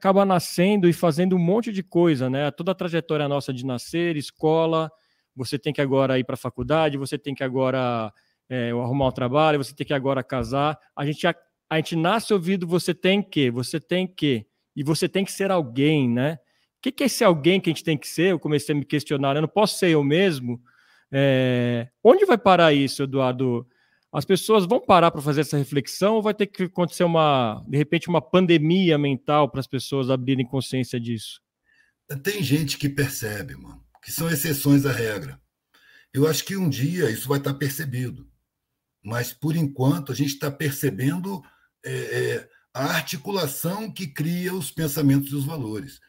acaba nascendo e fazendo um monte de coisa, né? Toda a trajetória nossa de nascer, escola, você tem que agora ir para a faculdade, você tem que agora arrumar um trabalho, você tem que agora casar. A gente nasce ouvindo você tem que, e você tem que ser alguém, né? O que é esse alguém que a gente tem que ser? Eu comecei a me questionar, eu não posso ser eu mesmo? Onde vai parar isso, Eduardo? As pessoas vão parar para fazer essa reflexão ou vai ter que acontecer de repente, uma pandemia mental para as pessoas abrirem consciência disso? Tem gente que percebe, mano, que são exceções à regra. Eu acho que um dia isso vai estar percebido, mas por enquanto a gente está percebendo a articulação que cria os pensamentos e os valores.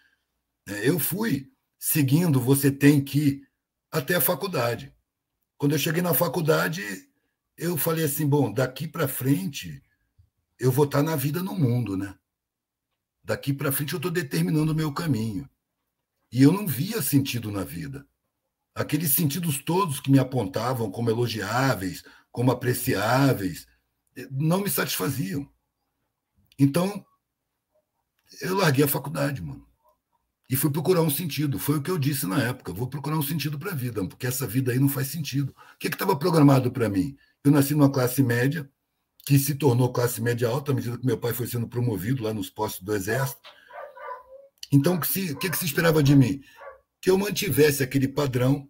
Eu fui seguindo Você Tem Que até a faculdade. Quando eu cheguei na faculdade, eu falei assim, bom, daqui para frente eu vou estar na vida no mundo, né? Daqui para frente eu estou determinando o meu caminho. E eu não via sentido na vida. Aqueles sentidos todos que me apontavam como elogiáveis, como apreciáveis, não me satisfaziam. Então, eu larguei a faculdade, mano. E fui procurar um sentido. Foi o que eu disse na época. Vou procurar um sentido para a vida, porque essa vida aí não faz sentido. O que estava programado para mim? Eu nasci numa classe média, que se tornou classe média alta à medida que meu pai foi sendo promovido lá nos postos do Exército. Então, o que se esperava de mim? Que eu mantivesse aquele padrão,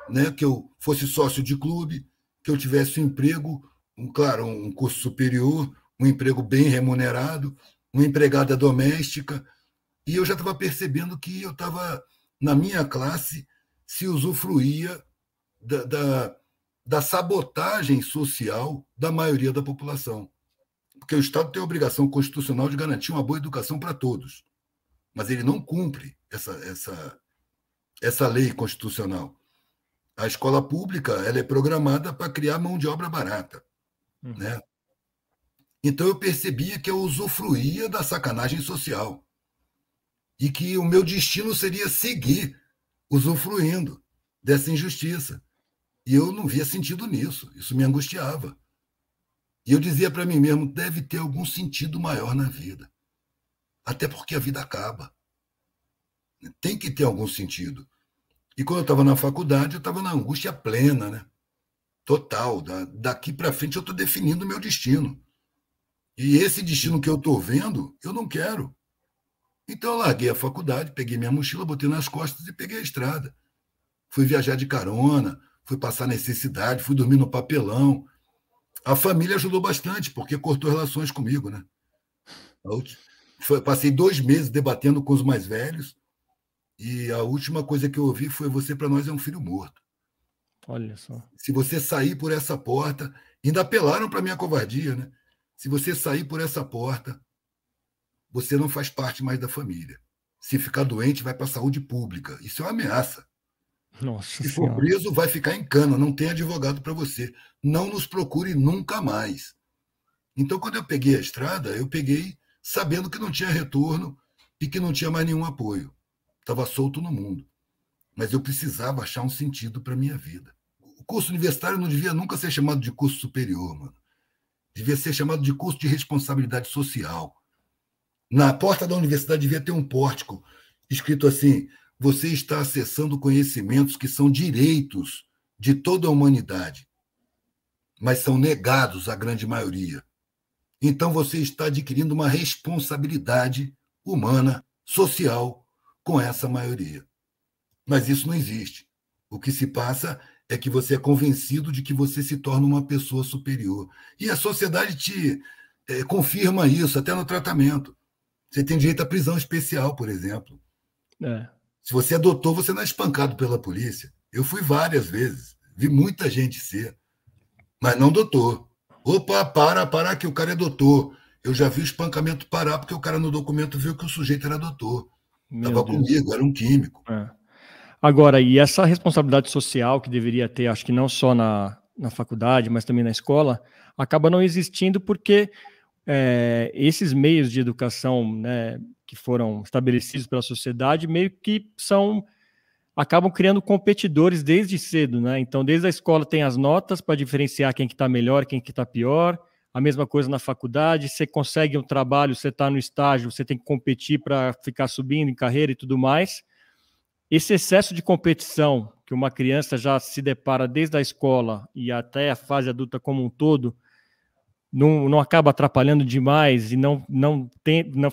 né? Que eu fosse sócio de clube, que eu tivesse um emprego, claro, um curso superior, um emprego bem remunerado, uma empregada doméstica. E eu já estava percebendo que eu estava, na minha classe, se usufruía da sabotagem social da maioria da população. Porque o Estado tem a obrigação constitucional de garantir uma boa educação para todos, mas ele não cumpre essa lei constitucional. A escola pública ela é programada para criar mão de obra barata. Né? Então eu percebia que eu usufruía da sacanagem social e que o meu destino seria seguir usufruindo dessa injustiça. E eu não via sentido nisso, isso me angustiava. E eu dizia para mim mesmo, deve ter algum sentido maior na vida. Até porque a vida acaba. Tem que ter algum sentido. E quando eu estava na faculdade, eu estava na angústia plena, né? Total. Daqui para frente eu estou definindo o meu destino. E esse destino que eu estou vendo, eu não quero. Então eu larguei a faculdade, peguei minha mochila, botei nas costas e peguei a estrada. Fui viajar de carona, fui passar necessidade, fui dormir no papelão. A família ajudou bastante, porque cortou relações comigo, né? Passei 2 meses debatendo com os mais velhos, e a última coisa que eu ouvi foi: você para nós é um filho morto. Olha só. Se você sair por essa porta, ainda apelaram para minha covardia, né? Se você sair por essa porta, você não faz parte mais da família. Se ficar doente, vai para a saúde pública. Isso é uma ameaça. Nossa Se for Senhora. preso, vai ficar em cana, não tem advogado para você. Não nos procure nunca mais. Então, quando eu peguei a estrada, eu peguei sabendo que não tinha retorno e que não tinha mais nenhum apoio. Estava solto no mundo. Mas eu precisava achar um sentido para a minha vida. O curso universitário não devia nunca ser chamado de curso superior, mano. Devia ser chamado de curso de responsabilidade social. Na porta da universidade devia ter um pórtico escrito assim: você está acessando conhecimentos que são direitos de toda a humanidade, mas são negados à grande maioria. Então você está adquirindo uma responsabilidade humana, social, com essa maioria. Mas isso não existe. O que se passa é que você é convencido de que você se torna uma pessoa superior. E a sociedade te confirma isso, até no tratamento. Você tem direito à prisão especial, por exemplo. Se você é doutor, você não é espancado pela polícia. Eu fui várias vezes, vi muita gente ser, mas não doutor. Opa, para que o cara é doutor. Eu já vi o espancamento parar porque o cara no documento viu que o sujeito era doutor. Estava comigo, era um químico. Agora, e essa responsabilidade social que deveria ter, acho que não só na faculdade, mas também na escola, acaba não existindo porque esses meios de educação, né, que foram estabelecidos pela sociedade meio que acabam criando competidores desde cedo, né? Então, desde a escola tem as notas para diferenciar quem que está melhor, quem que está pior. a mesma coisa na faculdade, você consegue um trabalho, você está no estágio, você tem que competir para ficar subindo em carreira e tudo mais. Esse excesso de competição que uma criança já se depara desde a escola e até a fase adulta como um todo, não acaba atrapalhando demais e não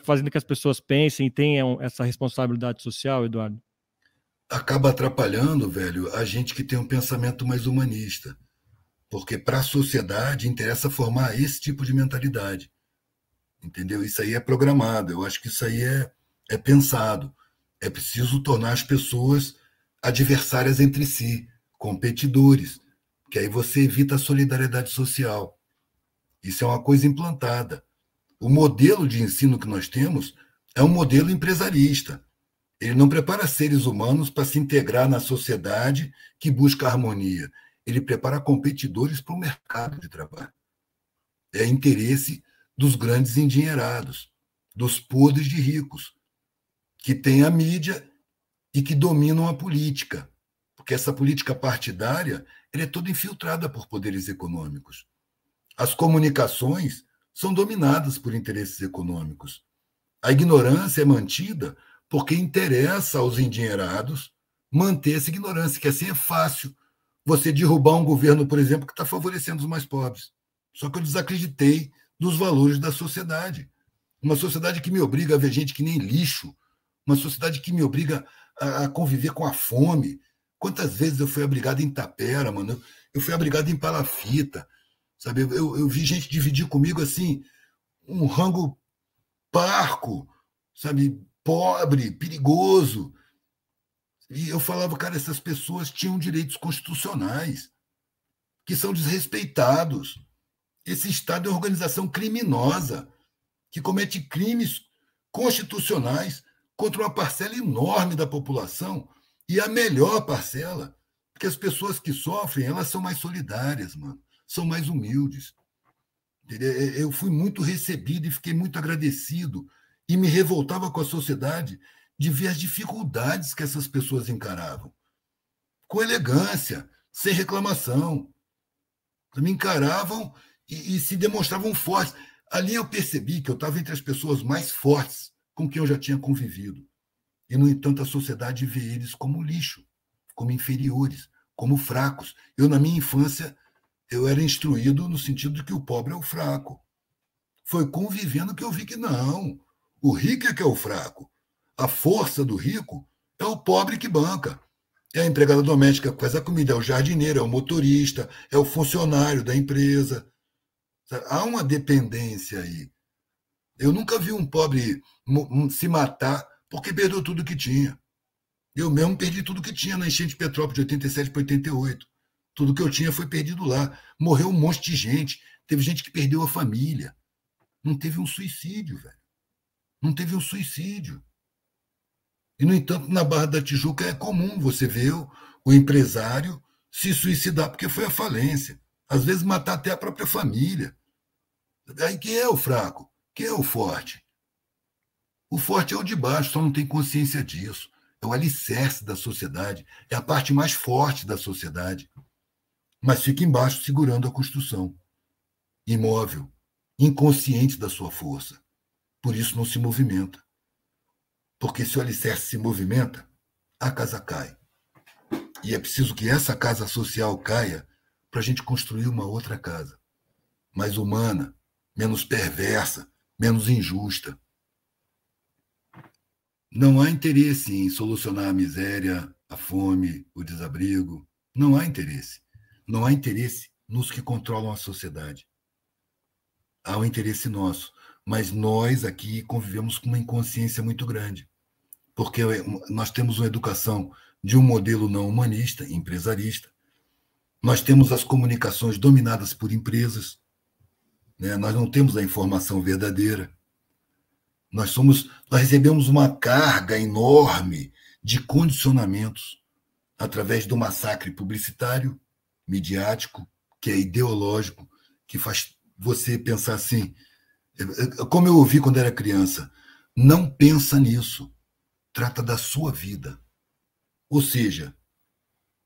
fazendo que as pessoas pensem e tenham essa responsabilidade social, Eduardo? Acaba atrapalhando, velho, a gente que tem um pensamento mais humanista. Porque para a sociedade interessa formar esse tipo de mentalidade. Entendeu? Isso aí é programado. Eu acho que isso aí é pensado. É preciso tornar as pessoas adversárias entre si, competidores, que aí você evita a solidariedade social. Isso é uma coisa implantada. O modelo de ensino que nós temos é um modelo empresarista. Ele não prepara seres humanos para se integrar na sociedade que busca harmonia. Ele prepara competidores para o mercado de trabalho. É interesse dos grandes endinheirados, dos podres de ricos, que têm a mídia e que dominam a política. Porque essa política partidária ela é toda infiltrada por poderes econômicos. As comunicações são dominadas por interesses econômicos. A ignorância é mantida porque interessa aos endinheirados manter essa ignorância, que assim é fácil você derrubar um governo, por exemplo, que está favorecendo os mais pobres. Só que eu desacreditei dos valores da sociedade. Uma sociedade que me obriga a ver gente que nem lixo, uma sociedade que me obriga a conviver com a fome. Quantas vezes eu fui abrigado em Tapera, mano? Eu fui abrigado em Palafita, sabe? Eu vi gente dividir comigo assim um rango parco, sabe? Pobre, perigoso. E eu falava, cara, essas pessoas tinham direitos constitucionais que são desrespeitados. Esse Estado é uma organização criminosa que comete crimes constitucionais contra uma parcela enorme da população e a melhor parcela, porque as pessoas que sofrem, elas são mais solidárias, mano, são mais humildes. Eu fui muito recebido e fiquei muito agradecido e me revoltava com a sociedade de ver as dificuldades que essas pessoas encaravam. Com elegância, sem reclamação. Me encaravam e se demonstravam fortes. Ali eu percebi que eu estava entre as pessoas mais fortes com quem eu já tinha convivido. E, no entanto, a sociedade vê eles como lixo, como inferiores, como fracos. Eu, na minha infância, eu era instruído no sentido de que o pobre é o fraco. Foi convivendo que eu vi que não. O rico é que é o fraco. A força do rico é o pobre que banca. É a empregada doméstica que faz a comida, é o jardineiro, é o motorista, é o funcionário da empresa. Há uma dependência aí. Eu nunca vi um pobre se matar porque perdeu tudo que tinha. Eu mesmo perdi tudo que tinha na enchente de Petrópolis de 87 para 88. Tudo que eu tinha foi perdido lá. Morreu um monte de gente. Teve gente que perdeu a família. Não teve um suicídio, velho. Não teve um suicídio. E, no entanto, na Barra da Tijuca é comum você ver o empresário se suicidar porque foi à falência. Às vezes matar até a própria família. Aí quem é o fraco? Quem é o forte? O forte é o de baixo, só não tem consciência disso. É o alicerce da sociedade, é a parte mais forte da sociedade. Mas fica embaixo segurando a construção. Imóvel, inconsciente da sua força. Por isso não se movimenta. Porque se o alicerce se movimenta, a casa cai. E é preciso que essa casa social caia para a gente construir uma outra casa. Mais humana, menos perversa, menos injusta. Não há interesse em solucionar a miséria, a fome, o desabrigo. Não há interesse. Não há interesse nos que controlam a sociedade. Há um interesse nosso. Mas nós aqui convivemos com uma inconsciência muito grande. Porque nós temos uma educação de um modelo não humanista, empresarista. Nós temos as comunicações dominadas por empresas. Né? Nós não temos a informação verdadeira. Nós recebemos uma carga enorme de condicionamentos através do massacre publicitário, midiático, que é ideológico, que faz você pensar assim, como eu ouvi quando era criança, não pensa nisso, trata da sua vida. Ou seja,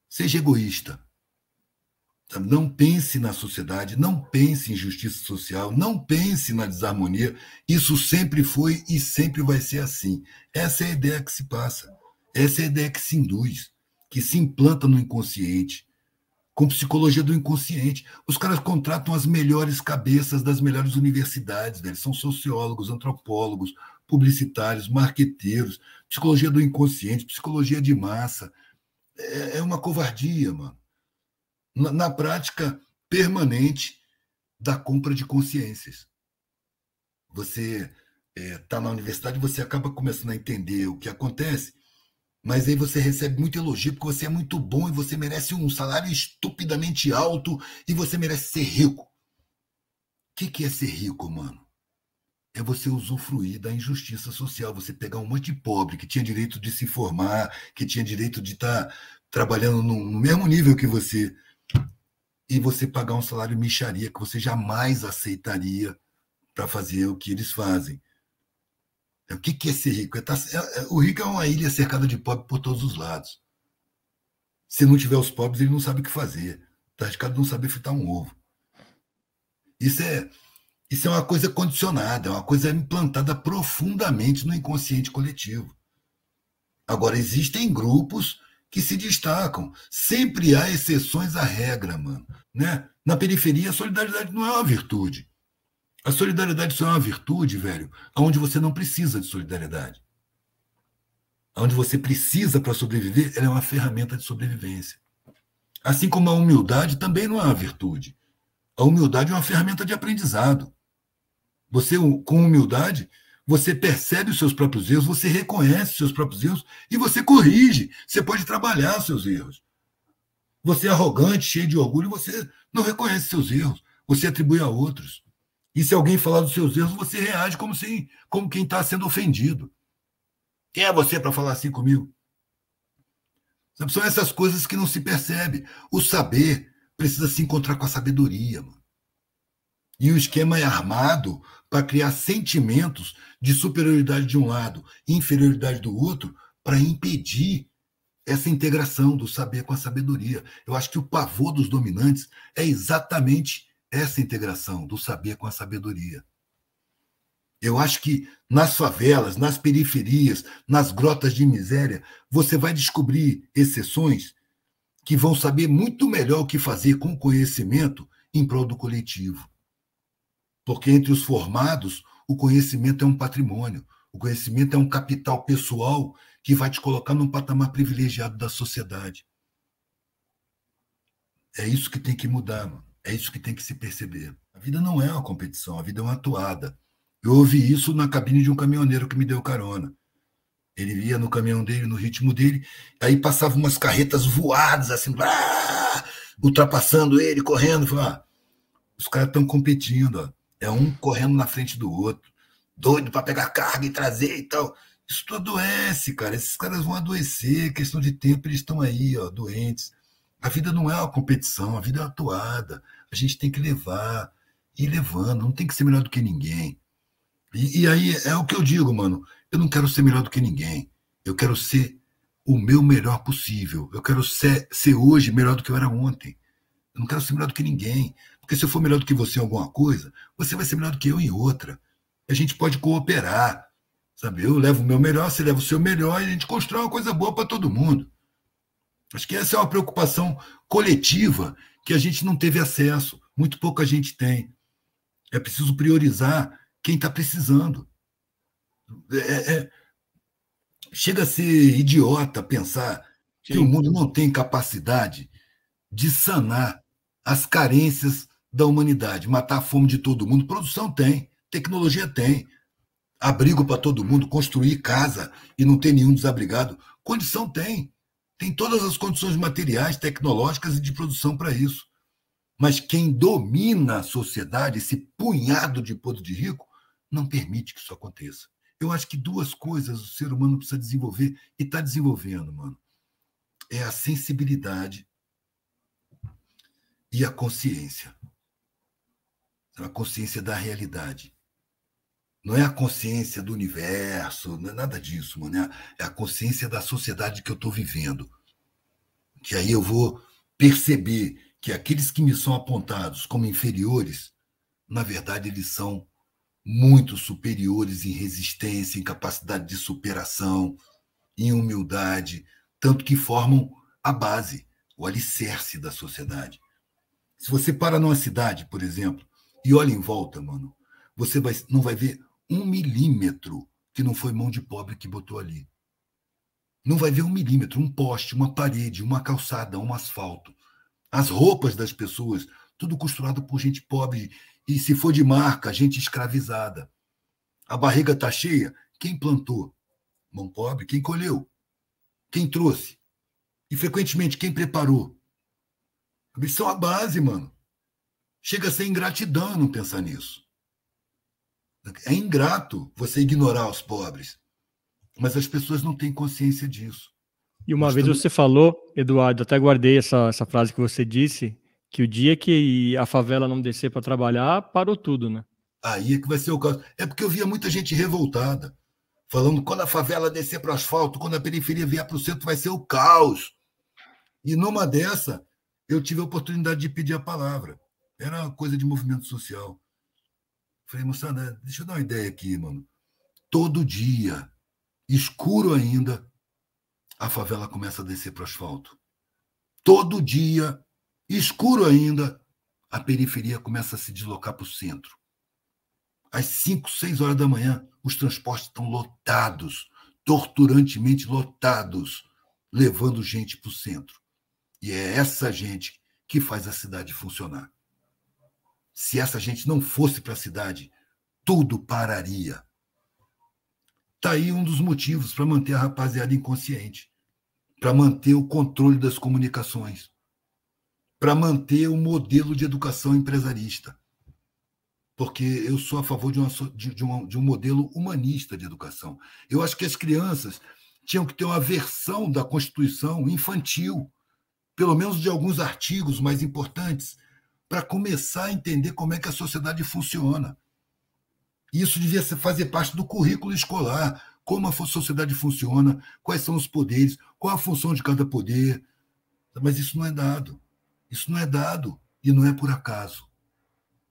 seja egoísta. Não pense na sociedade, não pense em justiça social, não pense na desarmonia. Isso sempre foi e sempre vai ser assim. Essa é a ideia que se passa. Essa é a ideia que se induz, que se implanta no inconsciente, com psicologia do inconsciente. Os caras contratam as melhores cabeças das melhores universidades, velho. São sociólogos, antropólogos, publicitários, marqueteiros, psicologia do inconsciente, psicologia de massa. É uma covardia, mano. Na prática permanente da compra de consciências. Você está na universidade, você acaba começando a entender o que acontece, mas aí você recebe muito elogio porque você é muito bom e você merece um salário estupidamente alto e você merece ser rico. O que é ser rico, mano? É você usufruir da injustiça social, você pegar um monte de pobre que tinha direito de se formar, que tinha direito de estar trabalhando no mesmo nível que você, e você pagar um salário mixaria que você jamais aceitaria para fazer o que eles fazem. O que é ser rico? O rico é uma ilha cercada de pobres por todos os lados. Se não tiver os pobres, ele não sabe o que fazer. Está arriscado não saber fritar um ovo. Isso é uma coisa condicionada, é uma coisa implantada profundamente no inconsciente coletivo. Agora, existem grupos que se destacam. Sempre há exceções à regra, mano. Né? Na periferia, a solidariedade não é uma virtude. A solidariedade só é uma virtude, velho, onde você não precisa de solidariedade. Onde você precisa para sobreviver, ela é uma ferramenta de sobrevivência. Assim como a humildade também não é uma virtude. A humildade é uma ferramenta de aprendizado. Você, com humildade, você percebe os seus próprios erros, você reconhece os seus próprios erros e você corrige. Você pode trabalhar os seus erros. Você é arrogante, cheio de orgulho, você não reconhece seus erros. Você atribui a outros. E se alguém falar dos seus erros, você reage como quem está sendo ofendido. Quem é você para falar assim comigo? São essas coisas que não se percebe. O saber precisa se encontrar com a sabedoria. Mano. E o esquema é armado para criar sentimentos de superioridade de um lado e inferioridade do outro para impedir essa integração do saber com a sabedoria. Eu acho que o pavor dos dominantes é exatamente essa integração do saber com a sabedoria. Eu acho que nas favelas, nas periferias, nas grotas de miséria, você vai descobrir exceções que vão saber muito melhor o que fazer com o conhecimento em prol do coletivo. Porque entre os formados, o conhecimento é um patrimônio, o conhecimento é um capital pessoal que vai te colocar num patamar privilegiado da sociedade. É isso que tem que mudar, mano. É isso que tem que se perceber. A vida não é uma competição, a vida é uma toada. Eu ouvi isso na cabine de um caminhoneiro que me deu carona. Ele ia no caminhão dele, no ritmo dele, aí passavam umas carretas voadas, assim, ultrapassando ele, correndo. Falei, os caras estão competindo, ó. É um correndo na frente do outro, doido para pegar carga e trazer e tal. Isso tudo adoece, cara. Esses caras vão adoecer, questão de tempo, eles estão aí, ó, doentes. A vida não é uma competição, a vida é uma toada. A gente tem que levar, ir levando, não tem que ser melhor do que ninguém. E aí é o que eu digo, mano. Eu não quero ser melhor do que ninguém. Eu quero ser o meu melhor possível. Eu quero ser hoje melhor do que eu era ontem. Eu não quero ser melhor do que ninguém. Porque se eu for melhor do que você em alguma coisa, você vai ser melhor do que eu em outra. A gente pode cooperar. Sabe? Eu levo o meu melhor, você leva o seu melhor e a gente constrói uma coisa boa para todo mundo. Acho que essa é uma preocupação coletiva que a gente não teve acesso. Muito pouca gente tem. É preciso priorizar quem está precisando. Chega a ser idiota pensar que o mundo não tem capacidade de sanar as carências da humanidade, matar a fome de todo mundo. Produção tem, tecnologia tem, abrigo para todo mundo, construir casa e não ter nenhum desabrigado. Condição tem. Tem todas as condições materiais, tecnológicas e de produção para isso. Mas quem domina a sociedade, esse punhado de podre de rico, não permite que isso aconteça. Eu acho que duas coisas o ser humano precisa desenvolver, e está desenvolvendo, mano. É a sensibilidade e a consciência. A consciência da realidade. Não é a consciência do universo, não é nada disso, mano. É a consciência da sociedade que eu estou vivendo. Que aí eu vou perceber que aqueles que me são apontados como inferiores, na verdade, eles são muito superiores em resistência, em capacidade de superação, em humildade, tanto que formam a base, o alicerce da sociedade. Se você para numa cidade, por exemplo, e olha em volta, mano, você não vai ver 1 milímetro que não foi mão de pobre que botou ali. Não vai ver 1 milímetro, um poste, uma parede, uma calçada, um asfalto. As roupas das pessoas, tudo costurado por gente pobre e, se for de marca, gente escravizada. A barriga está cheia, quem plantou? Mão pobre, quem colheu? Quem trouxe? E, frequentemente, quem preparou? Eles são a base, mano. Chega a ser ingratidão não pensar nisso. É ingrato você ignorar os pobres. Mas as pessoas não têm consciência disso. E uma Nós vez estamos... você falou, Eduardo, até guardei essa frase que você disse, que o dia que a favela não descer para trabalhar, parou tudo, né? Aí é que vai ser o caso. É porque eu via muita gente revoltada, falando quando a favela descer para o asfalto, quando a periferia vier para o centro, vai ser o caos. E numa dessa, eu tive a oportunidade de pedir a palavra. Era uma coisa de movimento social. Falei, moçada, deixa eu dar uma ideia aqui, mano. Todo dia, escuro ainda, a favela começa a descer para o asfalto. Todo dia, escuro ainda, a periferia começa a se deslocar para o centro. Às 5, 6 horas da manhã, os transportes estão lotados, torturantemente lotados, levando gente para o centro. E é essa gente que faz a cidade funcionar. Se essa gente não fosse para a cidade, tudo pararia. Está aí um dos motivos para manter a rapaziada inconsciente, para manter o controle das comunicações, para manter o modelo de educação empresarista. Porque eu sou a favor de um modelo humanista de educação. Eu acho que as crianças tinham que ter uma versão da Constituição infantil, pelo menos de alguns artigos mais importantes, para começar a entender como é que a sociedade funciona. Isso devia fazer parte do currículo escolar, como a sociedade funciona, quais são os poderes, qual a função de cada poder. Mas isso não é dado. Isso não é dado e não é por acaso.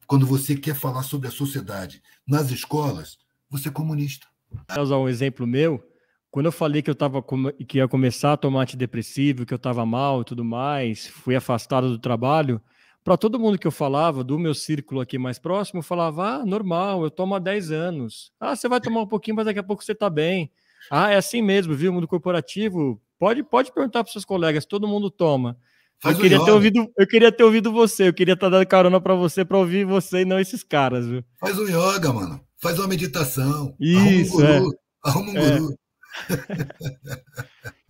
Quando você quer falar sobre a sociedade nas escolas, você é comunista. Vou usar um exemplo meu. Quando eu falei que ia começar a tomar antidepressivo, que eu estava mal e tudo mais, fui afastado do trabalho, para todo mundo que eu falava, do meu círculo aqui mais próximo, eu falava, normal, eu tomo há 10 anos. Ah, você vai tomar um pouquinho, mas daqui a pouco você está bem. Ah, é assim mesmo, viu? Mundo corporativo, pode perguntar para seus colegas, todo mundo toma. Faz o yoga. Eu queria ter ouvido você, eu queria estar dando carona para você, para ouvir você e não esses caras, viu? Faz o yoga, mano. Faz uma meditação. Arruma um Isso, guru. Arruma um é. guru.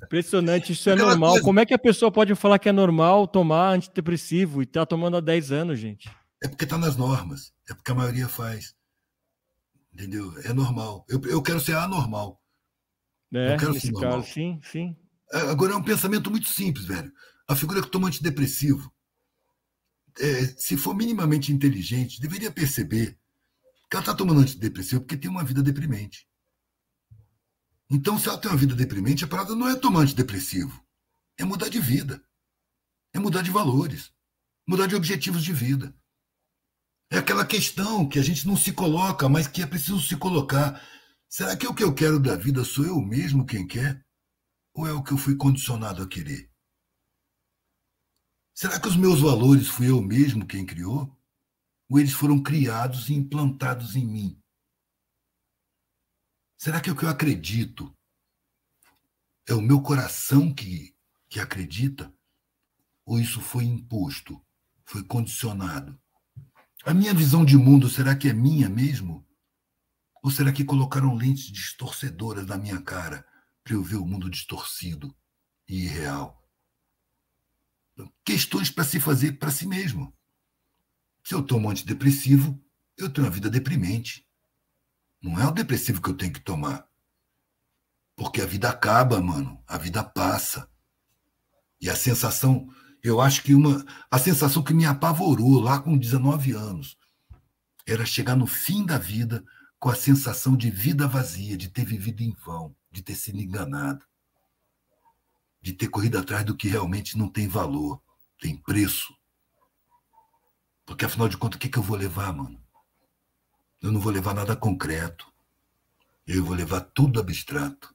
Impressionante, isso é Aquela normal. coisa. Como é que a pessoa pode falar que é normal tomar antidepressivo e tá tomando há 10 anos, gente? É porque está nas normas. É porque a maioria faz. Entendeu? É normal. Eu quero ser anormal. Não quero ser Nesse caso, normal. sim, sim. Agora, é um pensamento muito simples, velho. A figura que toma antidepressivo, se for minimamente inteligente, deveria perceber que ela está tomando antidepressivo porque tem uma vida deprimente. Então, se ela tem uma vida deprimente, a parada não é tomar antidepressivo. É mudar de vida. É mudar de valores. Mudar de objetivos de vida. É aquela questão que a gente não se coloca, mas que é preciso se colocar. Será que o que eu quero da vida sou eu mesmo quem quer? Ou é o que eu fui condicionado a querer? Será que os meus valores fui eu mesmo quem criou? Ou eles foram criados e implantados em mim? Será que o que eu acredito é o meu coração que acredita? Ou isso foi imposto, foi condicionado? A minha visão de mundo, será que é minha mesmo? Ou será que colocaram lentes distorcedoras na minha cara para eu ver o mundo distorcido e irreal? Questões para se fazer para si mesmo. Se eu tomo antidepressivo, eu tenho uma vida deprimente. Não é o depressivo que eu tenho que tomar. Porque a vida acaba, mano. A vida passa. E a sensação, eu acho que a sensação que me apavorou lá com 19 anos era chegar no fim da vida com a sensação de vida vazia, de ter vivido em vão, de ter sido enganado, de ter corrido atrás do que realmente não tem valor, tem preço. Porque, afinal de contas, o que eu vou levar, mano? Eu não vou levar nada concreto. Eu vou levar tudo abstrato.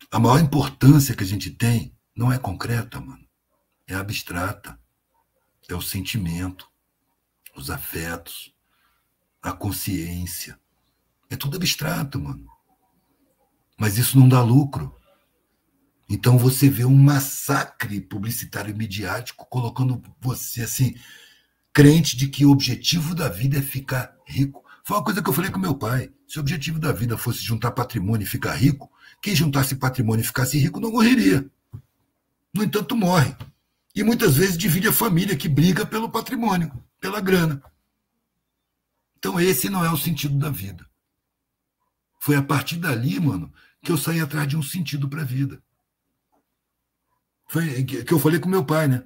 A maior importância que a gente tem não é concreta, mano. É abstrata. É o sentimento, os afetos, a consciência. É tudo abstrato, mano. Mas isso não dá lucro. Então você vê um massacre publicitário e midiático colocando você assim, crente de que o objetivo da vida é ficar rico. Foi uma coisa que eu falei com meu pai. Se o objetivo da vida fosse juntar patrimônio e ficar rico, quem juntasse patrimônio e ficasse rico não morreria. No entanto, morre. E muitas vezes divide a família que briga pelo patrimônio, pela grana. Então esse não é o sentido da vida. Foi a partir dali, mano, que eu saí atrás de um sentido para a vida. Foi que eu falei com meu pai, né?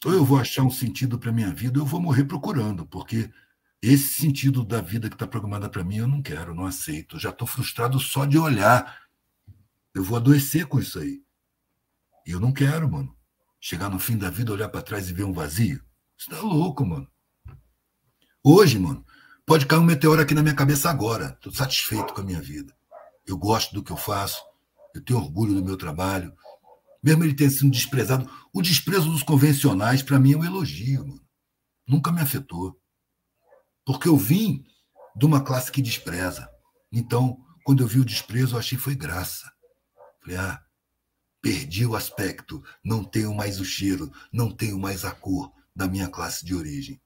Ou eu vou achar um sentido para minha vida, ou eu vou morrer procurando, porque esse sentido da vida que está programada para mim, eu não quero, não aceito. Eu já estou frustrado só de olhar. Eu vou adoecer com isso aí. E eu não quero, mano. Chegar no fim da vida, olhar para trás e ver um vazio. Isso tá louco, mano. Hoje, mano, pode cair um meteoro aqui na minha cabeça agora. Estou satisfeito com a minha vida. Eu gosto do que eu faço. Eu tenho orgulho do meu trabalho. Mesmo ele ter sido desprezado. O desprezo dos convencionais, para mim, é um elogio, mano. Nunca me afetou. Porque eu vim de uma classe que despreza. Então, quando eu vi o desprezo, eu achei que foi graça. Falei, perdi o aspecto, não tenho mais o cheiro, não tenho mais a cor da minha classe de origem.